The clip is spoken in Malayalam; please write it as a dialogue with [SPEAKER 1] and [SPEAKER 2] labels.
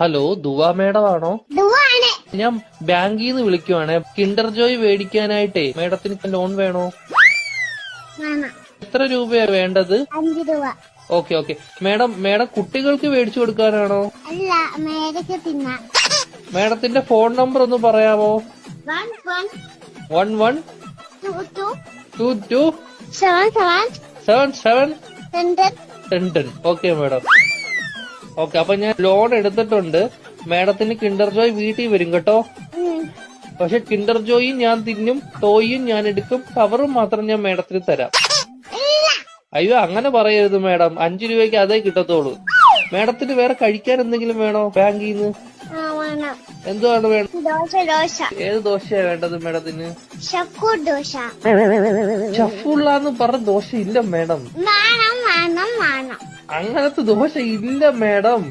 [SPEAKER 1] ഹലോ, ദുവാ മേഡം ആണോ?
[SPEAKER 2] ദുവാണ്.
[SPEAKER 1] ഞാൻ ബാങ്കിൽ നിന്ന് വിളിക്കുവാണ്. കിൻഡർ ജോയ് മേടിക്കാനായിട്ടേ മേഡത്തിന് ലോൺ വേണോ? എത്ര രൂപയാ വേണ്ടത്?
[SPEAKER 2] 5 രൂപ.
[SPEAKER 1] ഓക്കെ. മേഡം കുട്ടികൾക്ക് മേടിച്ചു കൊടുക്കാനാണോ?
[SPEAKER 2] അല്ല, മേടിച്ച് തിന്നാൻ.
[SPEAKER 1] മേഡത്തിന്റെ ഫോൺ നമ്പർ ഒന്ന് പറയാമോ? 11 22 77 10. Okay madam. ഓക്കെ, അപ്പൊ ഞാൻ ലോൺ എടുത്തിട്ടുണ്ട്. മേഡത്തിന് കിൻഡർ ജോയ് വീട്ടിൽ വരും കേട്ടോ. പക്ഷെ കിൻഡർ ജോയും ഞാൻ തിന്നും, ടോയും ഞാൻ എടുക്കും, കവറും മാത്രം ഞാൻ മേഡത്തിന് തരാം. അയ്യോ, അങ്ങനെ പറയരുത് മേഡം. 5 രൂപയ്ക്ക് അതേ കിട്ടത്തോളൂ. മേഡത്തിന് വേറെ കഴിക്കാൻ എന്തെങ്കിലും വേണോ ബാങ്കിൽ നിന്ന്? എന്തുവാണ് വേണം? ഏത് ദോശയാ വേണ്ടത് മേഡത്തിന്? ഷഫുള്ളാന്ന് പറഞ്ഞ ദോശ ഇല്ല മേഡം. അങ്ങനത്തെ ദോശ ഇല്ല മേഡം.